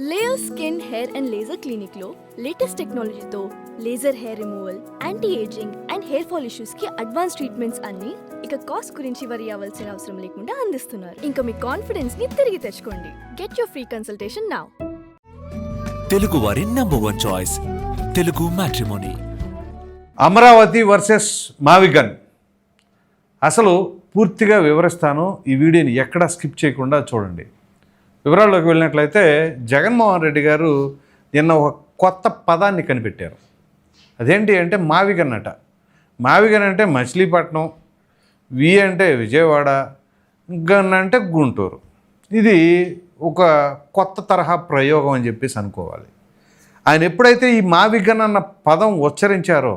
Layer skin hair and laser clinic లో latest టెక్నాలజీతో laser hair removal, anti ageing and hair fall issues కి advance treatments అన్ని ఇక cost గురించి వరి అవ్వాల్సిన అవసరం లేకుండా అందిస్తున్నారు. ఇంకా మీ కాన్ఫిడెన్స్ ని తిరిగి తెచ్చుకోండి. Get your free consultation now. Telugu వారి number 1 choice Telugu matrimony. Amaravati versus మావిగన్ అసలు పూర్తిగా వివరిస్తాను. ఈ వీడియోని ఎక్కడా స్కిప్ చేయకుండా చూడండి. వివరాల్లోకి వెళ్ళినట్లయితే జగన్మోహన్ రెడ్డి గారు నిన్న ఒక కొత్త పదాన్ని కనిపెట్టారు. అదేంటి అంటే మావిగన్ అట. మావిగన్ అంటే మచిలీపట్నం, వి అంటే విజయవాడ, గన్ అంటే గుంటూరు. ఇది ఒక కొత్త తరహా ప్రయోగం అని చెప్పేసి అనుకోవాలి. ఆయన ఎప్పుడైతే ఈ మావిగన్ అన్న పదం ఉచ్చరించారో,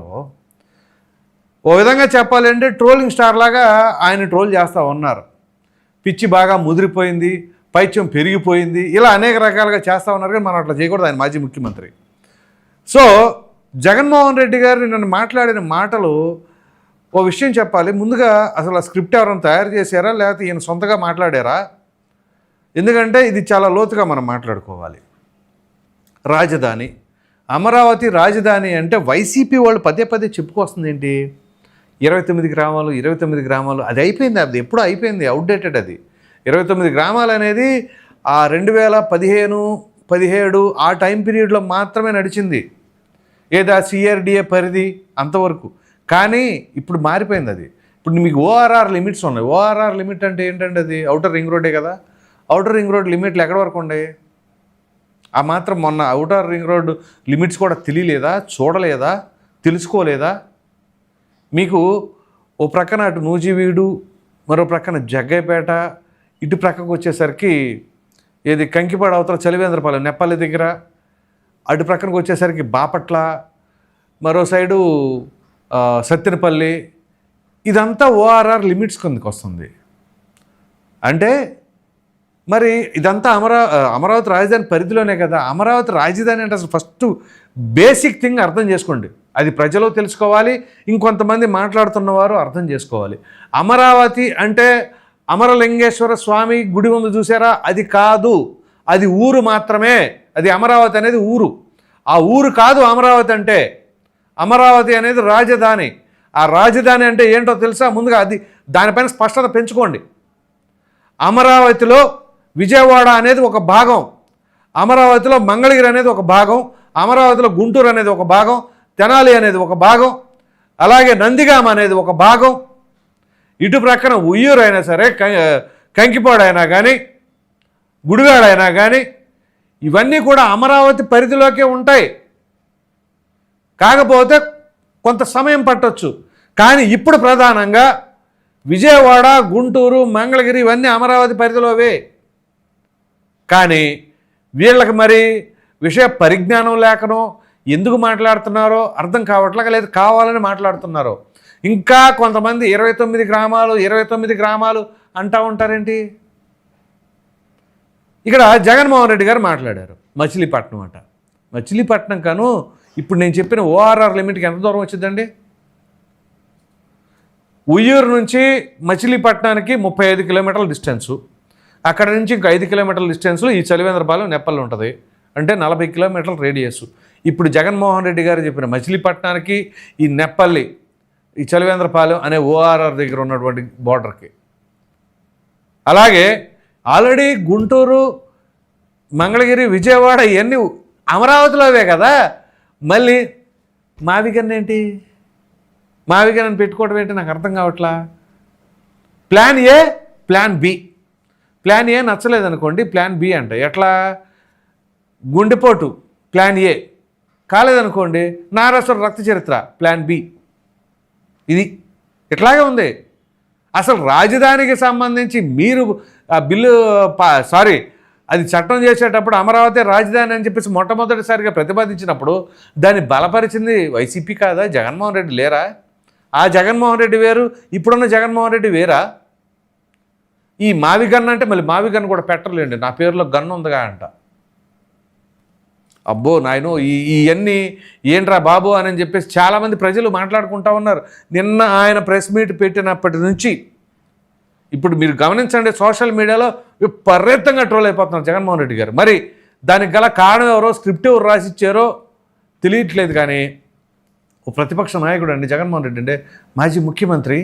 ఓ విధంగా చెప్పాలంటే ట్రోలింగ్ స్టార్ లాగా ఆయన ట్రోల్ చేస్తూ ఉన్నారు. పిచ్చి బాగా ముదిరిపోయింది, పైత్యం పెరిగిపోయింది, ఇలా అనేక రకాలుగా చేస్తూ ఉన్నారు. కానీ మనం అట్లా చేయకూడదు. ఆయన మాజీ ముఖ్యమంత్రి. సో జగన్మోహన్ రెడ్డి గారు నన్ను మాట్లాడిన మాటలు ఓ విషయం చెప్పాలి. ముందుగా అసలు ఆ స్క్రిప్ట్ ఎవరైనా తయారు చేశారా, లేకపోతే ఈయన సొంతగా మాట్లాడారా? ఎందుకంటే ఇది చాలా లోతుగా మనం మాట్లాడుకోవాలి. రాజధాని, అమరావతి రాజధాని అంటే వైసీపీ వాళ్ళు పదే పదే చెప్పుకొస్తుంది ఏంటి? 29 గ్రామాలు, 29 గ్రామాలు. అది అయిపోయింది. అది ఎప్పుడూ అయిపోయింది, అవుట్డేటెడ్. అది 29 గ్రామాలు అనేది ఆ 2015, 17 ఆ టైం పీరియడ్లో మాత్రమే నడిచింది. ఏదా సిఆర్డిఏ పరిధి అంతవరకు. కానీ ఇప్పుడు మారిపోయింది అది. ఇప్పుడు మీకు ఓఆర్ఆర్ లిమిట్స్ ఉన్నాయి. ఓఆర్ఆర్ లిమిట్ అంటే ఏంటంటే అది ఔటర్ రింగ్ రోడ్డే కదా. ఔటర్ రింగ్ రోడ్ లిమిట్లు ఎక్కడి వరకు ఉన్నాయి? ఆ మాత్రం మొన్న ఔటర్ రింగ్ రోడ్ లిమిట్స్ కూడా తెలియలేదా, చూడలేదా, తెలుసుకోలేదా? మీకు ఓ ప్రక్కన అటు నూజివీడు, మరో ప్రక్కన జగ్గైపేట, ఇటు ప్రక్కకు వచ్చేసరికి ఏది కంకిపాడు అవతల చలివేంద్రపాలెం నెప్పల్లి దగ్గర, అటు ప్రక్కనకు వచ్చేసరికి బాపట్ల, మరో సైడు సత్తెనపల్లి, ఇదంతా ఓఆర్ఆర్ లిమిట్స్ కిందకి వస్తుంది. అంటే మరి ఇదంతా అమరావతి రాజధాని పరిధిలోనే కదా. అమరావతి రాజధాని అంటే అసలు ఫస్ట్ బేసిక్ థింగ్ అర్థం చేసుకోండి. అది ప్రజలు తెలుసుకోవాలి, ఇంకొంతమంది మాట్లాడుతున్నవారు అర్థం చేసుకోవాలి. అమరావతి అంటే అమరలింగేశ్వర స్వామి గుడి ముందు చూసారా? అది కాదు, అది ఊరు మాత్రమే. అది అమరావతి అనేది ఊరు. ఆ ఊరు కాదు అమరావతి అంటే. అమరావతి అనేది రాజధాని. ఆ రాజధాని అంటే ఏంటో తెలుసా? ముందుగా అది దానిపైన స్పష్టత పెంచుకోండి. అమరావతిలో విజయవాడ అనేది ఒక భాగం, అమరావతిలో మంగళగిరి అనేది ఒక భాగం, అమరావతిలో గుంటూరు అనేది ఒక భాగం, తెనాలి అనేది ఒక భాగం, అలాగే నందిగామ అనేది ఒక భాగం. ఇటు ప్రక్కన ఉయ్యూరు అయినా సరే, కంకిపాడు అయినా కానీ, గుడివాడ అయినా కానీ, ఇవన్నీ కూడా అమరావతి పరిధిలోకే ఉంటాయి. కాకపోతే కొంత సమయం పట్టొచ్చు. కానీ ఇప్పుడు ప్రధానంగా విజయవాడ, గుంటూరు, మంగళగిరి ఇవన్నీ అమరావతి పరిధిలోవే. కానీ వీళ్ళకి మరి విషయ పరిజ్ఞానం లేకనో, ఎందుకు మాట్లాడుతున్నారో అర్థం కావట్లేక, లేదు కావాలని మాట్లాడుతున్నారో. ఇంకా కొంతమంది 29 గ్రామాలు 29 గ్రామాలు అంటూ ఉంటారేంటి? ఇక్కడ జగన్మోహన్ రెడ్డి గారు మాట్లాడారు మచిలీపట్నం అట. మచిలీపట్నం కాను ఇప్పుడు నేను చెప్పిన ఓఆర్ఆర్ లిమిట్కి ఎంత దూరం వచ్చిందండి? ఉయ్యూరు నుంచి మచిలీపట్నానికి 35 కిలోమీటర్ల డిస్టెన్సు. అక్కడ నుంచి ఇంకో 5 కిలోమీటర్ల డిస్టెన్స్లో ఈ చలివేంద్రపాలెం నెప్పల్లి ఉంటుంది. అంటే 40 కిలోమీటర్ల రేడియస్. ఇప్పుడు జగన్మోహన్ రెడ్డి గారు చెప్పిన మచిలీపట్నానికి ఈ నెప్పల్లి, ఈ చలివేంద్రపాలెం అనే ఓఆర్ఆర్ దగ్గర ఉన్నటువంటి బోర్డర్కి. అలాగే ఆల్రెడీ గుంటూరు, మంగళగిరి, విజయవాడ ఇవన్నీ అమరావతిలోవే కదా. మళ్ళీ మావిగన్ ఏంటి? మావిగన్ అని పెట్టుకోవడం ఏంటి? నాకు అర్థం కావట్లా. Plan A, plan B. Plan A నచ్చలేదనుకోండి, plan B అంట. ఎట్లా? గుండెపోటు ప్లాన్ ఏ, కాలేదనుకోండి నారాసుర రక్త చరిత్ర ప్లాన్ బి. ఇది ఇట్లాగే ఉంది. అసలు రాజధానికి సంబంధించి మీరు ఆ బిల్లు అది చట్టం చేసేటప్పుడు అమరావతి రాజధాని అని చెప్పేసి మొట్టమొదటిసారిగా ప్రతిపాదించినప్పుడు దాన్ని బలపరిచింది వైసీపీ కాదా? జగన్మోహన్ రెడ్డి లేరా? ఆ జగన్మోహన్ రెడ్డి వేరు, ఇప్పుడున్న జగన్మోహన్ రెడ్డి వేరా? ఈ మావిగన్ అంటే మళ్ళీ మావిగన్ కూడా పెట్టలేండి, నా పేరులో గన్ను ఉందిగా అంట. అబ్బో నాయనో, ఇవన్నీ ఏంట్రా బాబు అని చెప్పేసి చాలామంది ప్రజలు మాట్లాడుకుంటా ఉన్నారు. నిన్న ఆయన ప్రెస్ మీట్ పెట్టినప్పటి నుంచి ఇప్పుడు మీరు గమనించండి, సోషల్ మీడియాలో విపరీతంగా ట్రోల్ అయిపోతున్నారు జగన్మోహన్ రెడ్డి గారు. మరి దానికి గల కారణం ఎవరో, స్క్రిప్ట్ ఎవరు రాసిచ్చారో తెలియట్లేదు. కానీ ఓ ప్రతిపక్ష నాయకుడు అండి జగన్మోహన్ రెడ్డి అంటే మాజీ ముఖ్యమంత్రి,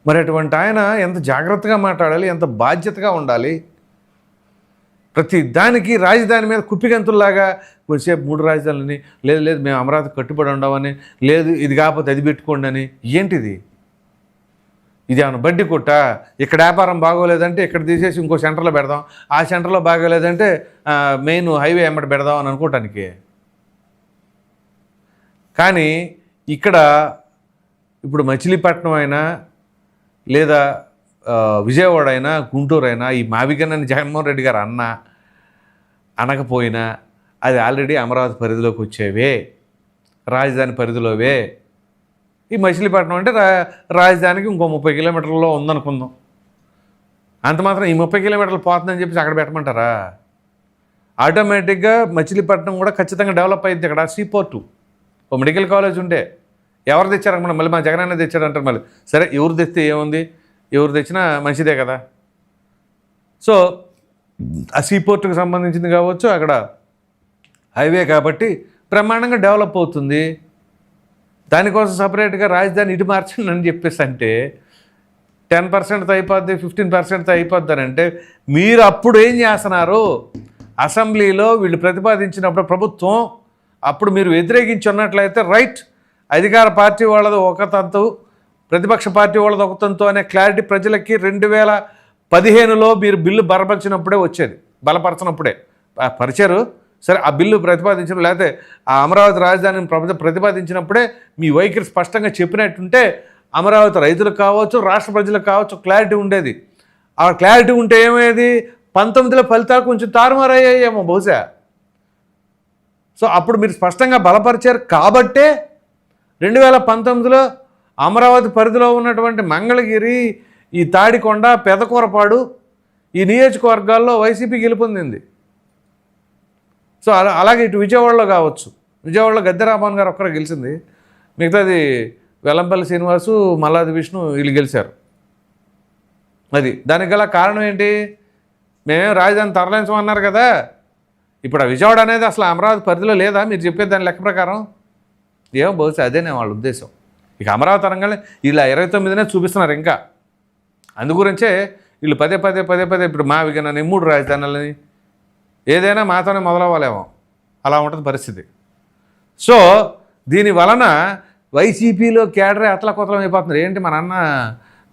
మరి అటువంటి ఆయన ఎంత జాగ్రత్తగా మాట్లాడాలి, ఎంత బాధ్యతగా ఉండాలి. ప్రతి దానికి రాజధాని మీద కుప్పిగంతుల్లాగా కొద్దిసేపు 3 రాజధానులని, లేదు లేదు మేము అమరావతి కట్టుబడి ఉండవని, లేదు ఇది కాకపోతే అది పెట్టుకోండి అని. ఏంటిది? ఇది ఏమన్నా బడ్డీ కొట్ట? ఇక్కడ వ్యాపారం బాగోలేదంటే ఇక్కడ తీసేసి ఇంకో సెంటర్లో పెడదాం, ఆ సెంటర్లో బాగోలేదంటే మెయిన్ హైవే ఎమ్మటి పెడదాం అని అనుకోవటానికి. కానీ ఇక్కడ ఇప్పుడు మచిలీపట్నం అయినా లేదా విజయవాడ అయినా గుంటూరు అయినా ఈ మావిగన్ అని జగన్మోహన్ రెడ్డి గారు అనకపోయినా అది ఆల్రెడీ అమరావతి పరిధిలోకి వచ్చేవే, రాజధాని పరిధిలోవే. ఈ మచిలీపట్నం అంటే రాజధానికి ఇంకో 30 కిలోమీటర్లలో ఉందనుకుందాం. అంత మాత్రం ఈ 30 కిలోమీటర్లు పోతుందని చెప్పేసి అక్కడ పెట్టమంటారా? ఆటోమేటిక్గా మచిలీపట్నం కూడా ఖచ్చితంగా డెవలప్ అయింది. అక్కడ సీపోర్టు, ఓ మెడికల్ కాలేజ్ ఉంటే ఎవరు తెచ్చారనుకున్నా మళ్ళీ మా జగన్ అన్న తెచ్చాడంటారు. మళ్ళీ సరే ఎవరు తెస్తే ఏముంది, ఎవరు తెచ్చినా మంచిదే కదా. సో ఆ సీపోర్టుకు సంబంధించింది కావచ్చు, అక్కడ హైవే కాబట్టి బ్రహ్మాండంగా డెవలప్ అవుతుంది. దానికోసం సపరేట్గా రాజధాని ఇటు మార్చండి అని చెప్పేసి అంటే 10%తో అయిపోద్ది, 15%తో అయిపోద్ది అని అంటే మీరు అప్పుడు ఏం చేస్తున్నారు? అసెంబ్లీలో వీళ్ళు ప్రతిపాదించినప్పుడు ప్రభుత్వం అప్పుడు మీరు వ్యతిరేకించి ఉన్నట్లయితే రైట్, అధికార పార్టీ వాళ్ళది ఒక తంతు, ప్రతిపక్ష పార్టీ వాళ్ళది ఒక తంతు అనే క్లారిటీ ప్రజలకి 2015లో మీరు బిల్లు బలపరచినప్పుడే పరిచారు. సరే ఆ బిల్లు ప్రతిపాదించిన, లేకపోతే ఆ అమరావతి రాజధానిని ప్రతిపాదించినప్పుడే మీ వైఖరి స్పష్టంగా చెప్పినట్టుంటే అమరావతి రైతులకు కావచ్చు, రాష్ట్ర ప్రజలకు కావచ్చు క్లారిటీ ఉండేది. ఆ క్లారిటీ ఉంటే ఏమయ్యేది? 19లో ఫలితాలు కొంచెం తారుమారయ్యాయేమో బహుశా. సో అప్పుడు మీరు స్పష్టంగా బలపరిచారు కాబట్టే 2019లో అమరావతి పరిధిలో ఉన్నటువంటి మంగళగిరి, ఈ తాడికొండ, పెదకూరపాడు ఈ నియోజకవర్గాల్లో వైసీపీ గెలుపొందింది. సో అలాగే ఇటు విజయవాడలో కావచ్చు, విజయవాడలో గద్దెరామన్ గారు ఒక్కరే గెలిచింది, మిగతాది వెల్లంపల్లి శ్రీనివాసు, మల్లాది విష్ణు వీళ్ళు గెలిచారు. అది దానికి గల కారణం ఏంటి? మేమేం రాజధాని తరలించమన్నారు కదా. ఇప్పుడు ఆ విజయవాడ అనేది అసలు అమరావతి పరిధిలో లేదా మీరు చెప్పేది దాని లెక్క ప్రకారం? ఏమో బహుశా అదేనే వాళ్ళ ఉద్దేశం. ఇక అమరావతి అనగానే ఇలా 29నే చూపిస్తున్నారు. ఇంకా అందుగురించే వీళ్ళు పదే ఇప్పుడు మా విగనని 3 రాజధానులని ఏదైనా మాతోనే మొదలవ్వాలేమో, అలా ఉంటుంది పరిస్థితి. సో దీని వలన వైసీపీలో కేడరే అతలకొతలం అయిపోతున్నారు. ఏంటి మన అన్న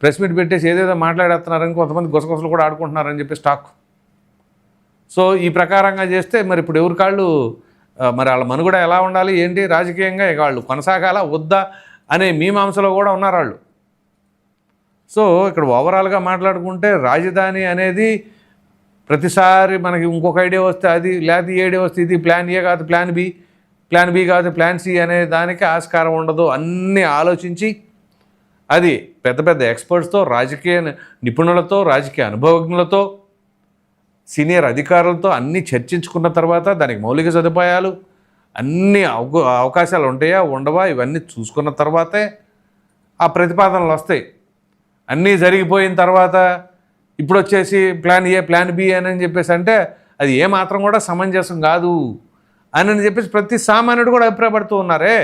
ప్రెస్ మీట్ పెట్టేసి ఏదేదో మాట్లాడేస్తున్నారని కొంతమంది గుసగుసలు కూడా ఆడుకుంటున్నారని చెప్పి స్టాక్. సో ఈ ప్రకారంగా చేస్తే మరి ఇప్పుడు ఎవరి కాళ్ళు, మరి వాళ్ళ మనుగడ ఎలా ఉండాలి ఏంటి రాజకీయంగా, ఇక వాళ్ళు కొనసాగాలా వద్దా అనే మీమాంసలో కూడా ఉన్నారు వాళ్ళు. సో ఇక్కడ ఓవరాల్గా మాట్లాడుకుంటే రాజధాని అనేది ప్రతిసారి మనకి ఇంకొక ఐడియా వస్తే అది, లేకపోతే ఈ ఐడియా వస్తే ఇది, ప్లాన్ ఏ కాదు ప్లాన్ బి, ప్లాన్ బి కాదు ప్లాన్ సి అనే దానికి ఆస్కారం ఉండదు. అన్నీ ఆలోచించి అది పెద్ద పెద్ద ఎక్స్పర్ట్స్తో, రాజకీయ నిపుణులతో, రాజకీయ అనుభవజ్ఞులతో, సీనియర్ అధికారులతో అన్నీ చర్చించుకున్న తర్వాత దానికి మౌలిక సదుపాయాలు అన్ని అవకాశాలు ఉంటాయా ఉండవా ఇవన్నీ చూసుకున్న తర్వాతే ఆ ప్రతిపాదనలు వస్తాయి. అన్నీ జరిగిపోయిన తర్వాత ఇప్పుడు వచ్చేసి ప్లాన్ ఏ ప్లాన్ బి అని చెప్పేసి అంటే అది ఏమాత్రం కూడా సమంజసం కాదు అని చెప్పేసి ప్రతి సామాన్యుడు కూడా అభిప్రాయపడుతూ ఉన్నారే.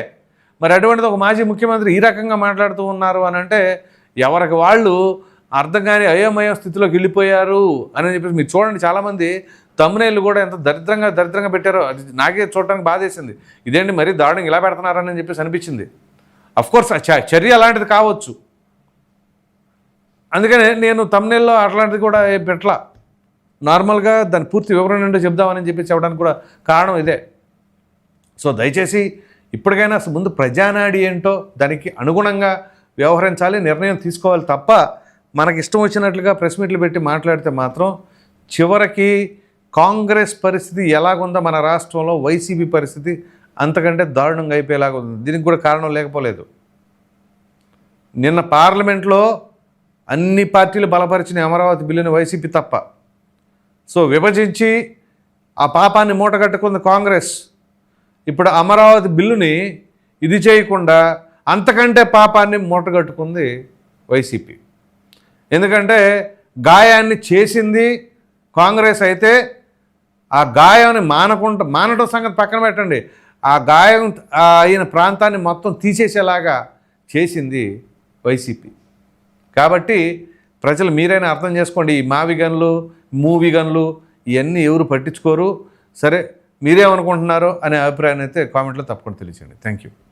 మరి అటువంటిది ఒక మాజీ ముఖ్యమంత్రి ఈ రకంగా మాట్లాడుతూ ఉన్నారు అని అంటే ఎవరికి వాళ్ళు అర్థం కాని అయోమయ స్థితిలోకి వెళ్ళిపోయారు అని చెప్పేసి మీరు చూడండి. చాలామంది తమ్మునేళ్ళు కూడా ఎంత దరిద్రంగా పెట్టారో అది నాకే చూడటానికి బాధేసింది. ఇదేంటి మరీ దారుణంగా ఇలా పెడుతున్నారని చెప్పేసి అనిపించింది. అఫ్కోర్స్ చర్య అలాంటిది కావచ్చు, అందుకనే నేను తమ్మునేల్లో అట్లాంటిది కూడా పెట్టలా. నార్మల్గా దాని పూర్తి వివరణ ఏంటో చెప్దామని చెప్పి చెప్పడానికి కూడా కారణం ఇదే. సో దయచేసి ఇప్పటికైనా ముందు ప్రజానాడి ఏంటో దానికి అనుగుణంగా వ్యవహరించాలి, నిర్ణయం తీసుకోవాలి తప్ప మనకి ఇష్టం వచ్చినట్లుగా ప్రెస్ మీట్లు పెట్టి మాట్లాడితే మాత్రం చివరికి కాంగ్రెస్ పరిస్థితి ఎలాగుందో మన రాష్ట్రంలో వైసీపీ పరిస్థితి అంతకంటే దారుణంగా అయిపోయేలాగా ఉంది. దీనికి కూడా కారణం లేకపోలేదు. నిన్న పార్లమెంట్లో అన్ని పార్టీలు బలపరిచిన అమరావతి బిల్లుని వైసీపీ తప్ప. సో విభజించి ఆ పాపాన్ని మూటగట్టుకుంది కాంగ్రెస్. ఇప్పుడు అమరావతి బిల్లుని ఇది చేయకుండా అంతకంటే పాపాన్ని మూటగట్టుకుంది వైసీపీ. ఎందుకంటే గాయాన్ని చేసింది కాంగ్రెస్ అయితే ఆ గాయాన్ని మానటం సంగతి పక్కన పెట్టండి, ఆ గాయం అయిన ప్రాంతాన్ని మొత్తం తీసేసేలాగా చేసింది వైసీపీ. కాబట్టి ప్రజలు మీరైనా అర్థం చేసుకోండి, ఈ మావి గన్లు, మూవీ గన్లు ఇవన్నీ ఎవరు పట్టించుకోరు. సరే, మీరేమనుకుంటున్నారో అనే అభిప్రాయాన్ని అయితే కామెంట్లో తప్పకుండా తెలియచేయండి. Thank you.